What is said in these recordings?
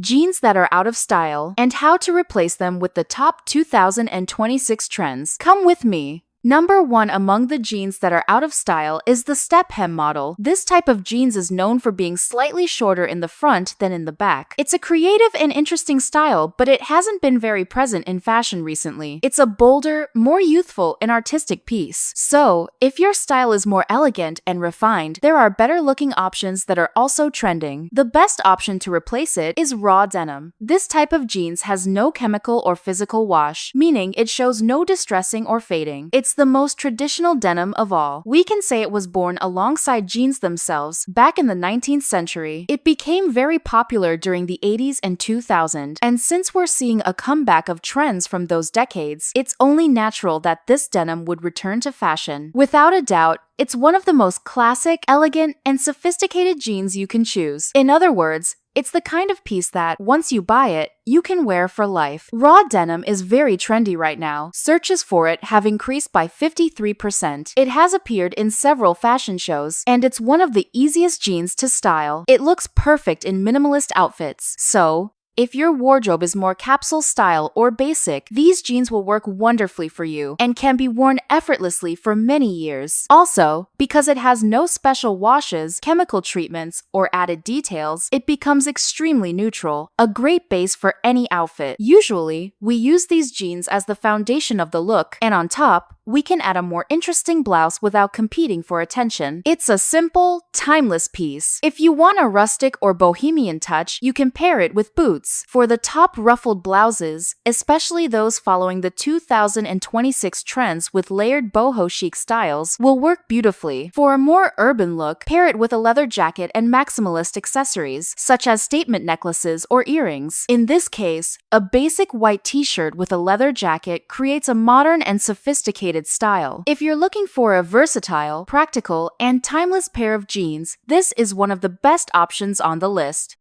jeans that are out of style, and how to replace them with the top 2026 trends. Come with me. Number 1 among the jeans that are out of style is the step hem model. This type of jeans is known for being slightly shorter in the front than in the back. It's a creative and interesting style, but it hasn't been very present in fashion recently. It's a bolder, more youthful, and artistic piece. So, if your style is more elegant and refined, there are better looking options that are also trending. The best option to replace it is raw denim. This type of jeans has no chemical or physical wash, meaning it shows no distressing or fading. It's the most traditional denim of all. We can say it was born alongside jeans themselves back in the 19th century. It became very popular during the 80s and 2000s, and since we're seeing a comeback of trends from those decades, it's only natural that this denim would return to fashion. Without a doubt, it's one of the most classic, elegant, and sophisticated jeans you can choose. In other words, it's the kind of piece that, once you buy it, you can wear for life. Raw denim is very trendy right now. Searches for it have increased by 53%. It has appeared in several fashion shows, and it's one of the easiest jeans to style. It looks perfect in minimalist outfits. So, if your wardrobe is more capsule style or basic, these jeans will work wonderfully for you and can be worn effortlessly for many years. Also, because it has no special washes, chemical treatments, or added details, it becomes extremely neutral, a great base for any outfit. Usually, we use these jeans as the foundation of the look, and on top, we can add a more interesting blouse without competing for attention. It's a simple, timeless piece. If you want a rustic or bohemian touch, you can pair it with boots. For the top ruffled blouses, especially those following the 2026 trends with layered boho chic styles, will work beautifully. For a more urban look, pair it with a leather jacket and maximalist accessories, such as statement necklaces or earrings. In this case, a basic white t-shirt with a leather jacket creates a modern and sophisticated style. If you're looking for a versatile, practical, and timeless pair of jeans, this is one of the best options on the list.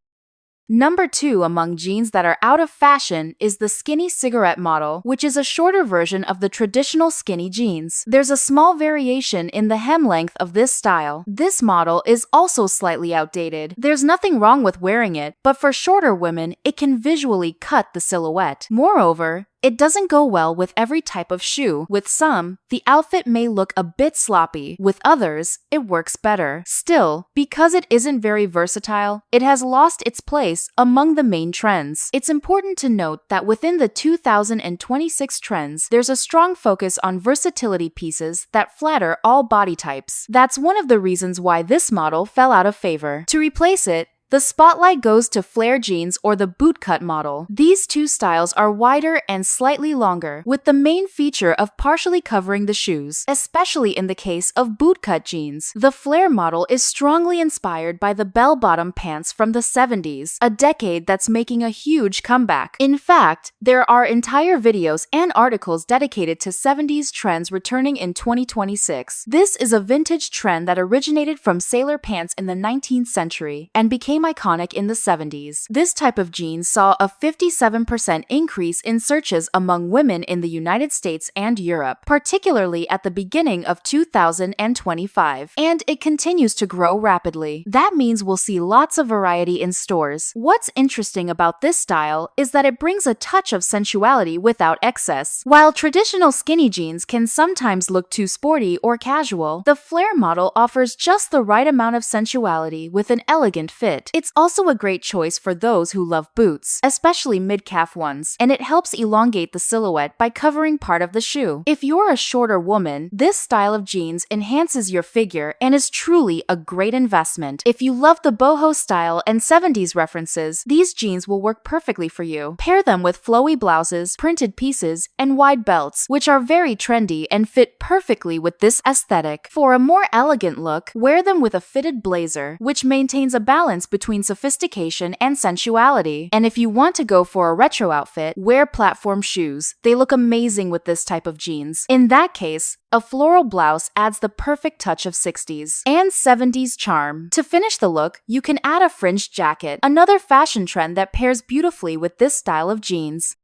Number 2 among jeans that are out of fashion is the skinny cigarette model, which is a shorter version of the traditional skinny jeans. There's a small variation in the hem length of this style. This model is also slightly outdated. There's nothing wrong with wearing it, but for shorter women, it can visually cut the silhouette. Moreover, it doesn't go well with every type of shoe. With some, the outfit may look a bit sloppy. With others, it works better. Still, because it isn't very versatile, it has lost its place among the main trends. It's important to note that within the 2026 trends, there's a strong focus on versatility pieces that flatter all body types. That's one of the reasons why this model fell out of favor. To replace it, the spotlight goes to flare jeans or the bootcut model. These two styles are wider and slightly longer, with the main feature of partially covering the shoes, especially in the case of bootcut jeans. The flare model is strongly inspired by the bell-bottom pants from the 70s, a decade that's making a huge comeback. In fact, there are entire videos and articles dedicated to 70s trends returning in 2026. This is a vintage trend that originated from sailor pants in the 19th century and became iconic in the 70s. This type of jeans saw a 57% increase in searches among women in the United States and Europe, particularly at the beginning of 2025, and it continues to grow rapidly. That means we'll see lots of variety in stores. What's interesting about this style is that it brings a touch of sensuality without excess. While traditional skinny jeans can sometimes look too sporty or casual, the flare model offers just the right amount of sensuality with an elegant fit. It's also a great choice for those who love boots, especially mid-calf ones, and it helps elongate the silhouette by covering part of the shoe. If you're a shorter woman, this style of jeans enhances your figure and is truly a great investment. If you love the boho style and 70s references, these jeans will work perfectly for you. Pair them with flowy blouses, printed pieces, and wide belts, which are very trendy and fit perfectly with this aesthetic. For a more elegant look, wear them with a fitted blazer, which maintains a balance between sophistication and sensuality. And if you want to go for a retro outfit, wear platform shoes. They look amazing with this type of jeans. In that case, a floral blouse adds the perfect touch of 60s and 70s charm. To finish the look, you can add a fringed jacket, another fashion trend that pairs beautifully with this style of jeans.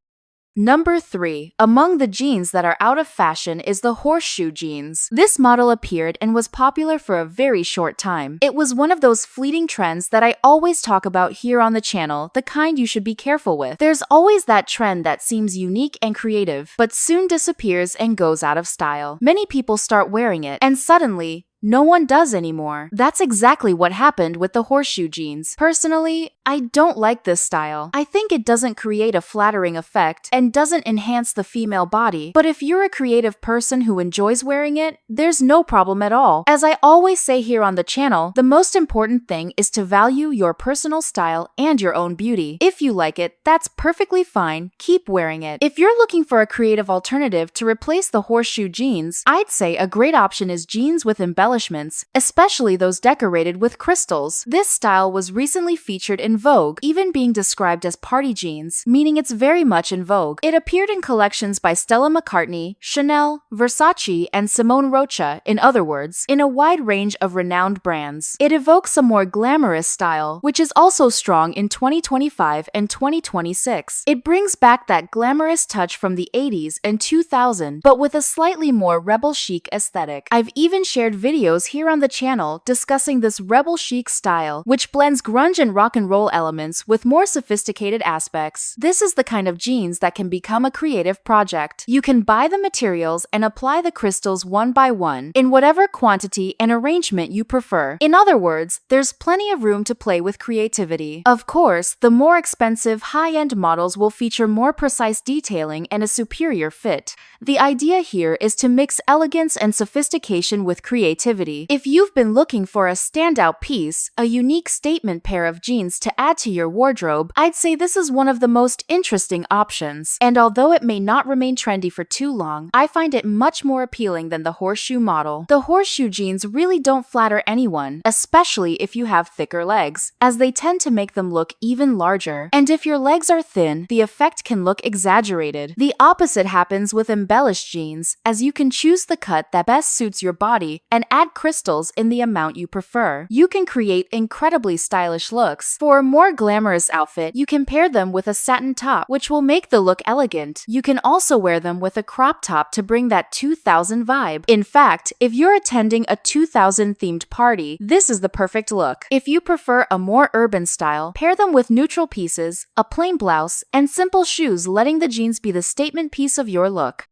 Number 3. Among the jeans that are out of fashion is the horseshoe jeans. This model appeared and was popular for a very short time. It was one of those fleeting trends that I always talk about here on the channel, the kind you should be careful with. There's always that trend that seems unique and creative, but soon disappears and goes out of style. Many people start wearing it, and suddenly, no one does anymore. That's exactly what happened with the horseshoe jeans. Personally, I don't like this style. I think it doesn't create a flattering effect and doesn't enhance the female body, but if you're a creative person who enjoys wearing it, there's no problem at all. As I always say here on the channel, the most important thing is to value your personal style and your own beauty. If you like it, that's perfectly fine. Keep wearing it. If you're looking for a creative alternative to replace the horseshoe jeans, I'd say a great option is jeans with embellishments, especially those decorated with crystals. This style was recently featured in Vogue, even being described as party jeans, meaning it's very much in vogue. It appeared in collections by Stella McCartney, Chanel, Versace, and Simone Rocha, in other words, in a wide range of renowned brands. It evokes a more glamorous style, which is also strong in 2025 and 2026. It brings back that glamorous touch from the 80s and 2000, but with a slightly more rebel chic aesthetic. I've even shared videos here on the channel discussing this rebel chic style, which blends grunge and rock and roll elements with more sophisticated aspects. This is the kind of jeans that can become a creative project. You can buy the materials and apply the crystals one by one, in whatever quantity and arrangement you prefer. In other words, there's plenty of room to play with creativity. Of course, the more expensive, high-end models will feature more precise detailing and a superior fit. The idea here is to mix elegance and sophistication with creativity. If you've been looking for a standout piece, a unique statement pair of jeans to add to your wardrobe, I'd say this is one of the most interesting options. And although it may not remain trendy for too long, I find it much more appealing than the horseshoe model. The horseshoe jeans really don't flatter anyone, especially if you have thicker legs, as they tend to make them look even larger. And if your legs are thin, the effect can look exaggerated. The opposite happens with embellished jeans, as you can choose the cut that best suits your body and add crystals in the amount you prefer. You can create incredibly stylish looks. For a more glamorous outfit, you can pair them with a satin top, which will make the look elegant. You can also wear them with a crop top to bring that 2000 vibe. In fact, if you're attending a 2000 themed party, this is the perfect look. If you prefer a more urban style, pair them with neutral pieces, a plain blouse, and simple shoes, letting the jeans be the statement piece of your look.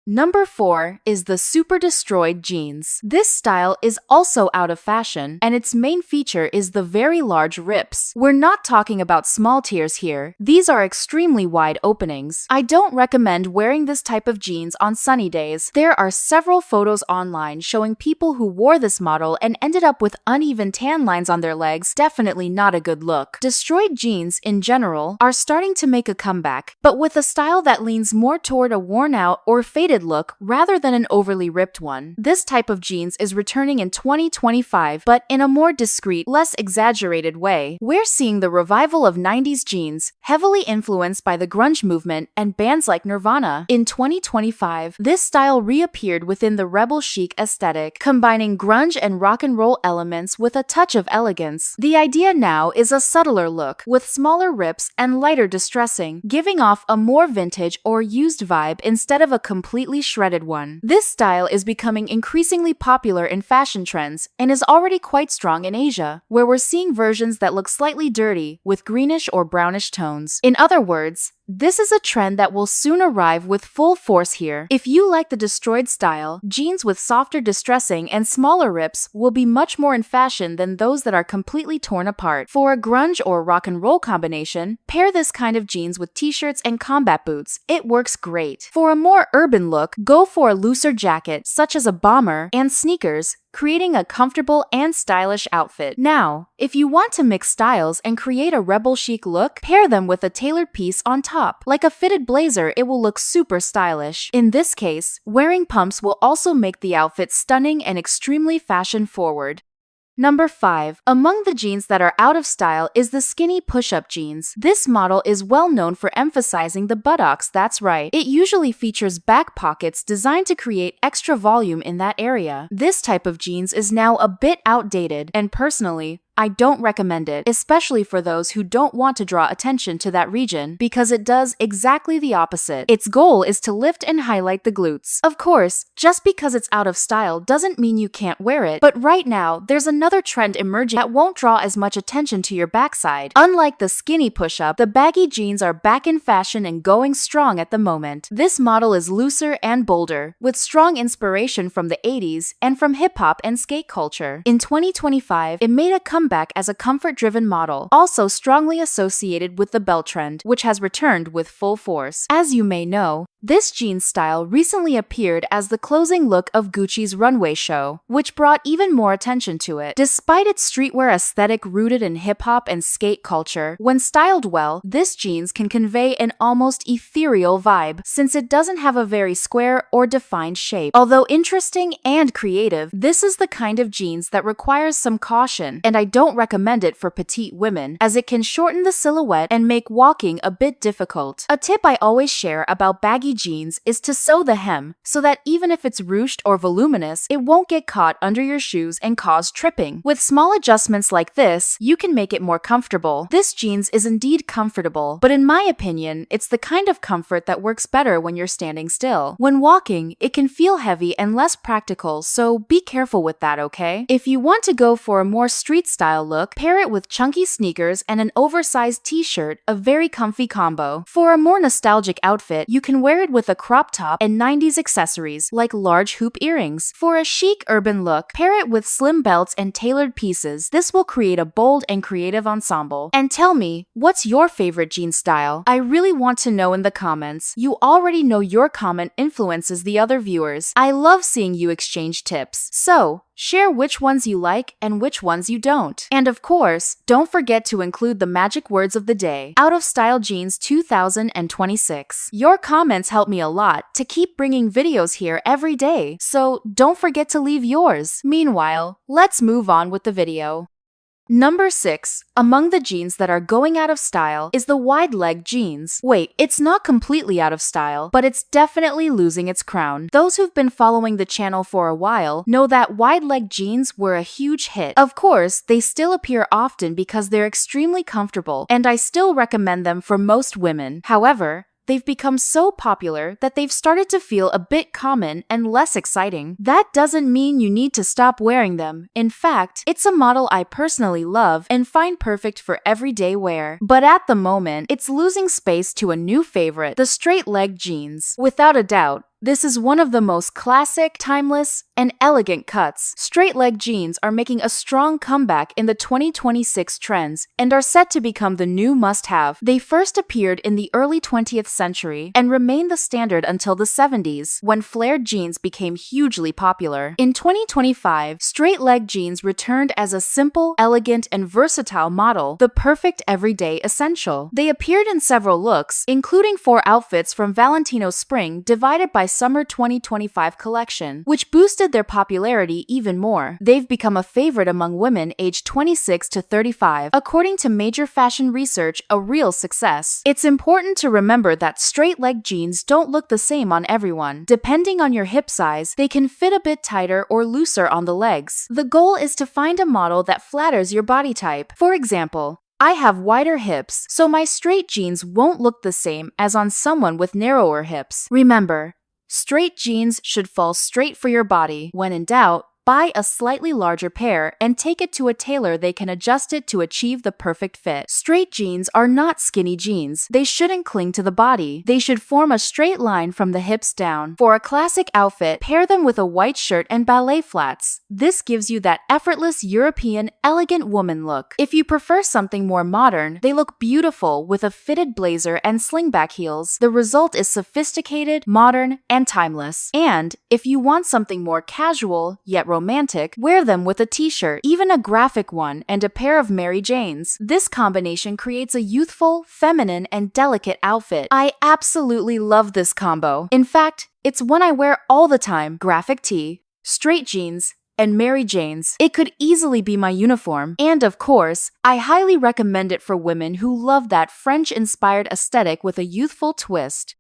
Number 4 is the Super Destroyed jeans. This style is also out of fashion, and its main feature is the very large rips. We're not talking about small tiers here. These are extremely wide openings. I don't recommend wearing this type of jeans on sunny days. There are several photos online showing people who wore this model and ended up with uneven tan lines on their legs. Definitely not a good look. Destroyed jeans, in general, are starting to make a comeback, but with a style that leans more toward a worn-out or faded look rather than an overly ripped one. This type of jeans is returning in 2025, but in a more discreet, less exaggerated way. We're seeing the revival of 90s jeans, heavily influenced by the grunge movement and bands like Nirvana. In 2025, this style reappeared within the rebel chic aesthetic, combining grunge and rock and roll elements with a touch of elegance. The idea now is a subtler look, with smaller rips and lighter distressing, giving off a more vintage or used vibe instead of a completely shredded one. This style is becoming increasingly popular in fashion trends and is already quite strong in Asia, where we're seeing versions that look slightly dirty with greenish or brownish tones. In other words, this is a trend that will soon arrive with full force here. If you like the destroyed style, jeans with softer distressing and smaller rips will be much more in fashion than those that are completely torn apart. For a grunge or rock and roll combination, pair this kind of jeans with t-shirts and combat boots. It works great. For a more urban look, go for a looser jacket, such as a bomber, and sneakers, creating a comfortable and stylish outfit. Now, if you want to mix styles and create a rebel chic look, pair them with a tailored piece on top. Like a fitted blazer, it will look super stylish. In this case, wearing pumps will also make the outfit stunning and extremely fashion-forward. Number 5. Among the jeans that are out of style is the skinny push-up jeans. This model is well known for emphasizing the buttocks, that's right. It usually features back pockets designed to create extra volume in that area. This type of jeans is now a bit outdated, and personally, I don't recommend it, especially for those who don't want to draw attention to that region, because it does exactly the opposite. Its goal is to lift and highlight the glutes. Of course, just because it's out of style doesn't mean you can't wear it, but right now, there's another trend emerging that won't draw as much attention to your backside. Unlike the skinny push-up, the baggy jeans are back in fashion and going strong at the moment. This model is looser and bolder, with strong inspiration from the 80s and from hip-hop and skate culture. In 2025, it made a comeback as a comfort-driven model, also strongly associated with the belt trend, which has returned with full force. As you may know, this jeans style recently appeared as the closing look of Gucci's runway show, which brought even more attention to it. Despite its streetwear aesthetic rooted in hip-hop and skate culture, when styled well, this jeans can convey an almost ethereal vibe since it doesn't have a very square or defined shape. Although interesting and creative, this is the kind of jeans that requires some caution, and I don't recommend it for petite women, as it can shorten the silhouette and make walking a bit difficult. A tip I always share about baggy jeans is to sew the hem, so that even if it's ruched or voluminous, it won't get caught under your shoes and cause tripping. With small adjustments like this, you can make it more comfortable. This jeans is indeed comfortable, but in my opinion, it's the kind of comfort that works better when you're standing still. When walking, it can feel heavy and less practical, so be careful with that, okay? If you want to go for a more street style look, pair it with chunky sneakers and an oversized t-shirt, a very comfy combo. For a more nostalgic outfit, you can wear it with a crop top and 90s accessories like large hoop earrings. For a chic urban look, pair it with slim belts and tailored pieces. This will create a bold and creative ensemble. And tell me, what's your favorite jean style? I really want to know in the comments. You already know your comment influences the other viewers. I love seeing you exchange tips. So, share which ones you like and which ones you don't. And of course, don't forget to include the magic words of the day. Out of Style Jeans 2026. Your comments help me a lot to keep bringing videos here every day, so don't forget to leave yours. Meanwhile, let's move on with the video. Number 6. Among the jeans that are going out of style is the wide-leg jeans. Wait, it's not completely out of style, but it's definitely losing its crown. Those who've been following the channel for a while know that wide-leg jeans were a huge hit. Of course, they still appear often because they're extremely comfortable, and I still recommend them for most women. However, they've become so popular that they've started to feel a bit common and less exciting. That doesn't mean you need to stop wearing them. In fact, it's a model I personally love and find perfect for everyday wear. But at the moment, it's losing space to a new favorite, the straight leg jeans. Without a doubt, this is one of the most classic, timeless, and elegant cuts. Straight leg jeans are making a strong comeback in the 2026 trends and are set to become the new must-have. They first appeared in the early 20th century and remained the standard until the 70s, when flared jeans became hugely popular. In 2025, straight leg jeans returned as a simple, elegant, and versatile model, the perfect everyday essential. They appeared in several looks, including 4 outfits from Valentino Spring divided by Summer 2025 collection, which boosted their popularity even more. They've become a favorite among women aged 26 to 35, according to Major Fashion Research, a real success. It's important to remember that straight-leg jeans don't look the same on everyone. Depending on your hip size, they can fit a bit tighter or looser on the legs. The goal is to find a model that flatters your body type. For example, I have wider hips, so my straight jeans won't look the same as on someone with narrower hips. Remember, straight jeans should fall straight for your body. When in doubt, buy a slightly larger pair and take it to a tailor. They can adjust it to achieve the perfect fit. Straight jeans are not skinny jeans. They shouldn't cling to the body. They should form a straight line from the hips down. For a classic outfit, pair them with a white shirt and ballet flats. This gives you that effortless European, elegant woman look. If you prefer something more modern, they look beautiful with a fitted blazer and slingback heels. The result is sophisticated, modern, and timeless. And if you want something more casual, yet romantic, wear them with a t-shirt, even a graphic one, and a pair of Mary Janes. This combination creates a youthful, feminine, and delicate outfit. I absolutely love this combo. In fact, it's one I wear all the time. Graphic tee, straight jeans, and Mary Janes. It could easily be my uniform. And of course, I highly recommend it for women who love that French-inspired aesthetic with a youthful twist.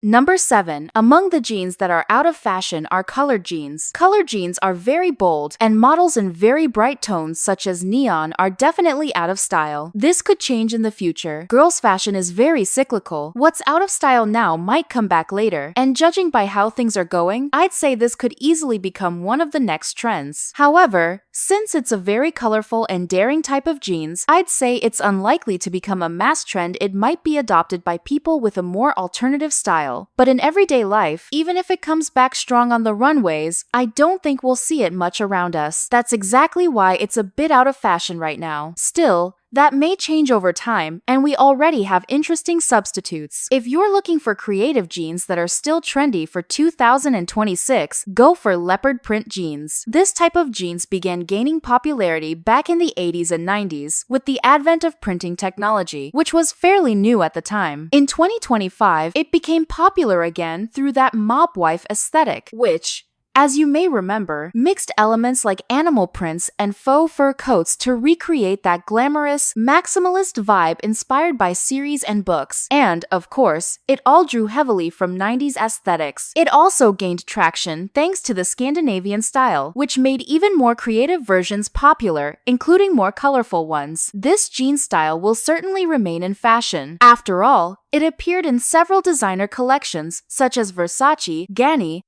Number 7. Among the jeans that are out of fashion are colored jeans. Colored jeans are very bold, and models in very bright tones such as neon are definitely out of style. This could change in the future. Girls' fashion is very cyclical. What's out of style now might come back later, and judging by how things are going, I'd say this could easily become one of the next trends. However, since it's a very colorful and daring type of jeans, I'd say it's unlikely to become a mass trend. It might be adopted by people with a more alternative style. But in everyday life, even if it comes back strong on the runways, I don't think we'll see it much around us. That's exactly why it's a bit out of fashion right now. Still, that may change over time, and we already have interesting substitutes. If you're looking for creative jeans that are still trendy for 2026, go for leopard print jeans. This type of jeans began gaining popularity back in the 80s and 90s with the advent of printing technology, which was fairly new at the time. In 2025, it became popular again through that mob wife aesthetic, which, as you may remember, mixed elements like animal prints and faux fur coats to recreate that glamorous, maximalist vibe inspired by series and books. And, of course, it all drew heavily from 90s aesthetics. It also gained traction thanks to the Scandinavian style, which made even more creative versions popular, including more colorful ones. This jean style will certainly remain in fashion. After all, it appeared in several designer collections such as Versace, Ganni,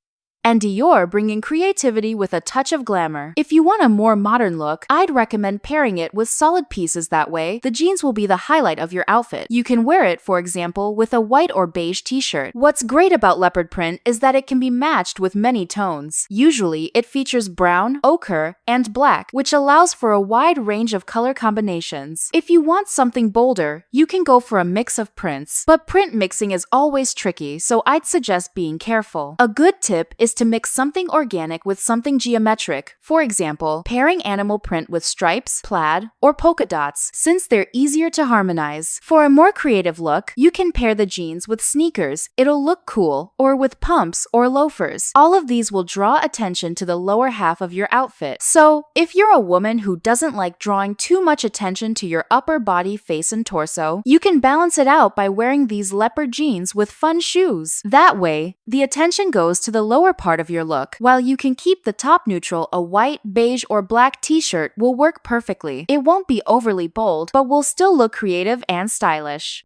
and Dior, bringing creativity with a touch of glamour. If you want a more modern look, I'd recommend pairing it with solid pieces. That way, the jeans will be the highlight of your outfit. You can wear it, for example, with a white or beige t-shirt. What's great about leopard print is that it can be matched with many tones. Usually, it features brown, ochre, and black, which allows for a wide range of color combinations. If you want something bolder, you can go for a mix of prints. But print mixing is always tricky, so I'd suggest being careful. A good tip is to mix something organic with something geometric. For example, pairing animal print with stripes, plaid, or polka dots, since they're easier to harmonize. For a more creative look, you can pair the jeans with sneakers. It'll look cool, or with pumps or loafers. All of these will draw attention to the lower half of your outfit. So, if you're a woman who doesn't like drawing too much attention to your upper body, face, and torso, you can balance it out by wearing these leopard jeans with fun shoes. That way, the attention goes to the lower part of your look, while you can keep the top neutral. A white, beige, or black t-shirt will work perfectly. It won't be overly bold, but will still look creative and stylish.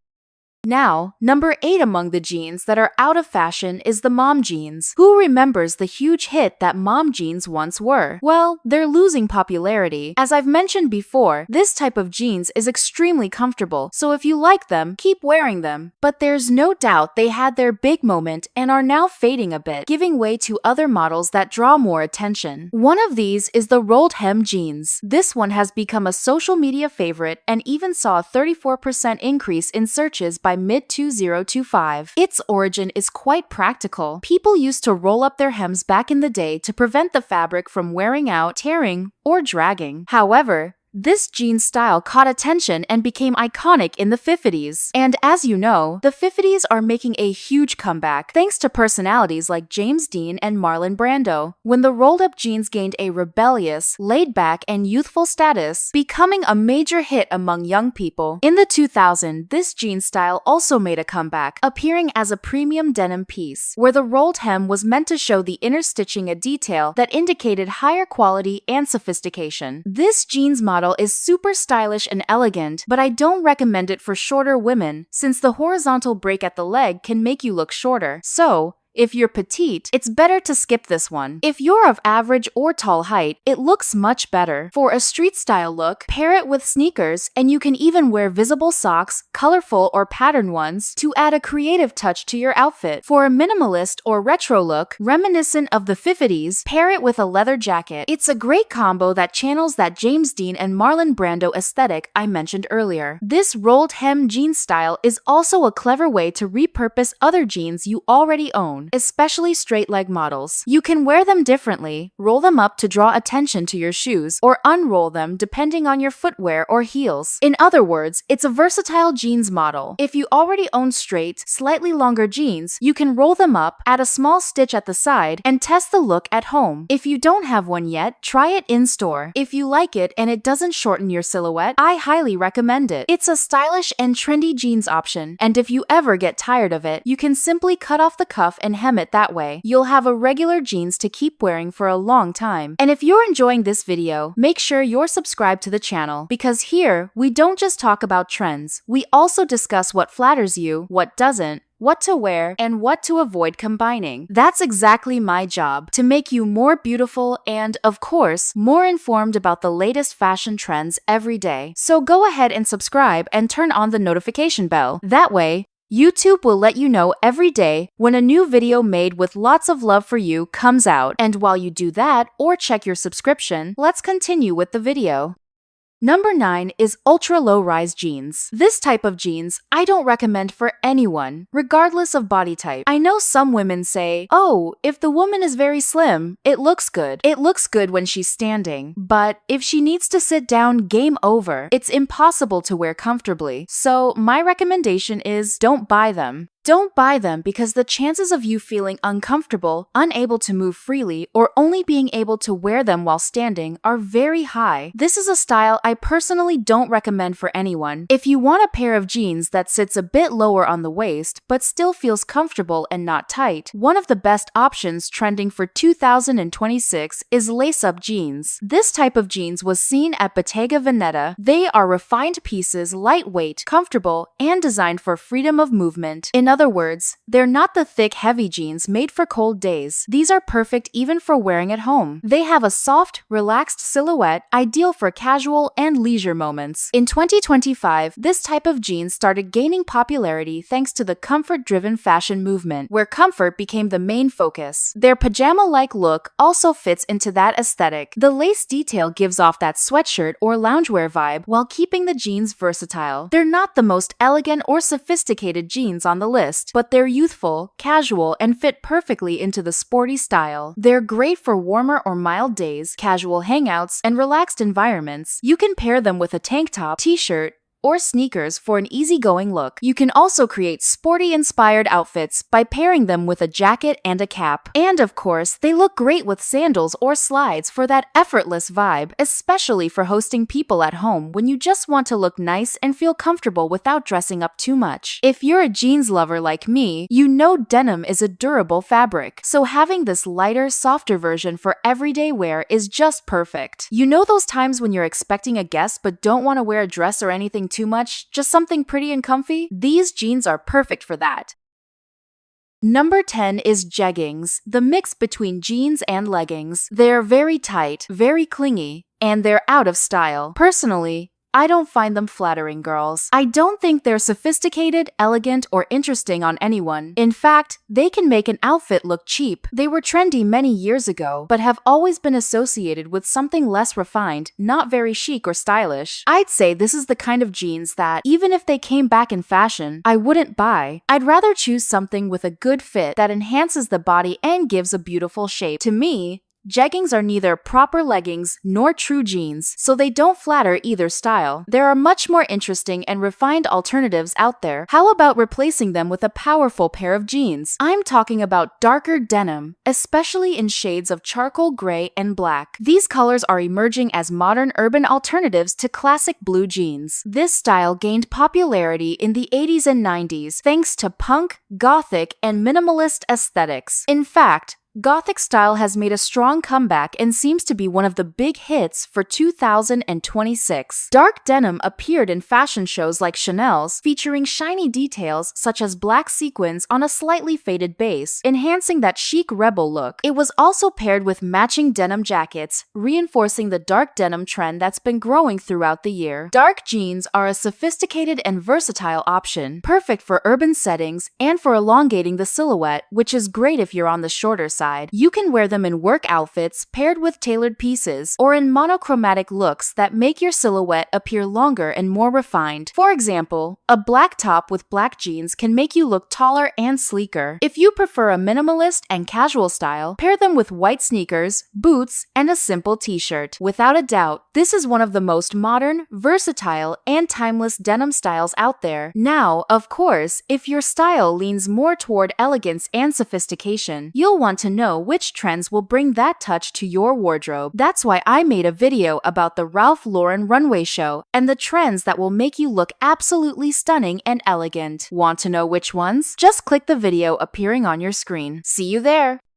Now, number 8 among the jeans that are out of fashion is the mom jeans. Who remembers the huge hit that mom jeans once were? Well, they're losing popularity. As I've mentioned before, this type of jeans is extremely comfortable, so if you like them, keep wearing them. But there's no doubt they had their big moment and are now fading a bit, giving way to other models that draw more attention. One of these is the rolled hem jeans. This one has become a social media favorite and even saw a 34% increase in searches by mid-2025. Its origin is quite practical. People used to roll up their hems back in the day to prevent the fabric from wearing out, tearing, or dragging. However, this jean style caught attention and became iconic in the 50s. And as you know, the 50s are making a huge comeback thanks to personalities like James Dean and Marlon Brando, when the rolled-up jeans gained a rebellious, laid-back, and youthful status, becoming a major hit among young people. In the 2000s, this jean style also made a comeback, appearing as a premium denim piece, where the rolled hem was meant to show the inner stitching, a detail that indicated higher quality and sophistication. This jeans model is super stylish and elegant, but I don't recommend it for shorter women, since the horizontal break at the leg can make you look shorter. So, if you're petite, it's better to skip this one. If you're of average or tall height, it looks much better. For a street-style look, pair it with sneakers, and you can even wear visible socks, colorful or patterned ones, to add a creative touch to your outfit. For a minimalist or retro look, reminiscent of the 50s, pair it with a leather jacket. It's a great combo that channels that James Dean and Marlon Brando aesthetic I mentioned earlier. This rolled hem jean style is also a clever way to repurpose other jeans you already own. own, especially straight leg models. You can wear them differently, roll them up to draw attention to your shoes, or unroll them depending on your footwear or heels. In other words, it's a versatile jeans model. If you already own straight, slightly longer jeans, you can roll them up, add a small stitch at the side, and test the look at home. If you don't have one yet, try it in store. If you like it and it doesn't shorten your silhouette, I highly recommend it. It's a stylish and trendy jeans option, and if you ever get tired of it, you can simply cut off the cuff and hem it that way. You'll have a regular jeans to keep wearing for a long time. And if you're enjoying this video, make sure you're subscribed to the channel, because here, we don't just talk about trends, we also discuss what flatters you, what doesn't, what to wear, and what to avoid combining. That's exactly my job, to make you more beautiful and, of course, more informed about the latest fashion trends every day. So go ahead and subscribe and turn on the notification bell. That way, YouTube will let you know every day when a new video made with lots of love for you comes out. And while you do that, or check your subscription, let's continue with the video. Number 9 is ultra low-rise jeans. This type of jeans I don't recommend for anyone, regardless of body type. I know some women say, oh, if the woman is very slim, it looks good. It looks good when she's standing. But if she needs to sit down, game over. It's impossible to wear comfortably. So my recommendation is don't buy them. Don't buy them because the chances of you feeling uncomfortable, unable to move freely, or only being able to wear them while standing are very high. This is a style I personally don't recommend for anyone. If you want a pair of jeans that sits a bit lower on the waist, but still feels comfortable and not tight, one of the best options trending for 2026 is lace-up jeans. This type of jeans was seen at Bottega Veneta. They are refined pieces, lightweight, comfortable, and designed for freedom of movement. In other words, they're not the thick, heavy jeans made for cold days. These are perfect even for wearing at home. They have a soft, relaxed silhouette, ideal for casual and leisure moments. In 2025, this type of jeans started gaining popularity thanks to the comfort-driven fashion movement, where comfort became the main focus. Their pajama-like look also fits into that aesthetic. The lace detail gives off that sweatshirt or loungewear vibe while keeping the jeans versatile. They're not the most elegant or sophisticated jeans on the list, but they're youthful, casual, and fit perfectly into the sporty style. They're great for warmer or mild days, casual hangouts, and relaxed environments. You can pair them with a tank top, t-shirt, or sneakers for an easygoing look. You can also create sporty-inspired outfits by pairing them with a jacket and a cap. And of course, they look great with sandals or slides for that effortless vibe, especially for hosting people at home when you just want to look nice and feel comfortable without dressing up too much. If you're a jeans lover like me, you know denim is a durable fabric, so having this lighter, softer version for everyday wear is just perfect. You know those times when you're expecting a guest but don't want to wear a dress or anything too much, just something pretty and comfy? These jeans are perfect for that. Number 10 is jeggings, the mix between jeans and leggings. They're very tight, very clingy, and they're out of style. Personally, I don't find them flattering, girls. I don't think they're sophisticated, elegant, or interesting on anyone. In fact, they can make an outfit look cheap. They were trendy many years ago, but have always been associated with something less refined, not very chic or stylish. I'd say this is the kind of jeans that, even if they came back in fashion, I wouldn't buy. I'd rather choose something with a good fit that enhances the body and gives a beautiful shape. To me, jeggings are neither proper leggings nor true jeans, so they don't flatter either style. There are much more interesting and refined alternatives out there. How about replacing them with a powerful pair of jeans? I'm talking about darker denim, especially in shades of charcoal gray and black. These colors are emerging as modern urban alternatives to classic blue jeans. This style gained popularity in the 80s and 90s thanks to punk, gothic, and minimalist aesthetics. In fact, Gothic style has made a strong comeback and seems to be one of the big hits for 2026. Dark denim appeared in fashion shows like Chanel's, featuring shiny details such as black sequins on a slightly faded base, enhancing that chic rebel look. It was also paired with matching denim jackets, reinforcing the dark denim trend that's been growing throughout the year. Dark jeans are a sophisticated and versatile option, perfect for urban settings and for elongating the silhouette, which is great if you're on the shorter side. side. You can wear them in work outfits paired with tailored pieces, or in monochromatic looks that make your silhouette appear longer and more refined. For example, a black top with black jeans can make you look taller and sleeker. If you prefer a minimalist and casual style, pair them with white sneakers, boots, and a simple t-shirt. Without a doubt, this is one of the most modern, versatile, and timeless denim styles out there. Now, of course, if your style leans more toward elegance and sophistication, you'll want to know which trends will bring that touch to your wardrobe. That's why I made a video about the Ralph Lauren runway show and the trends that will make you look absolutely stunning and elegant. Want to know which ones? Just click the video appearing on your screen. See you there!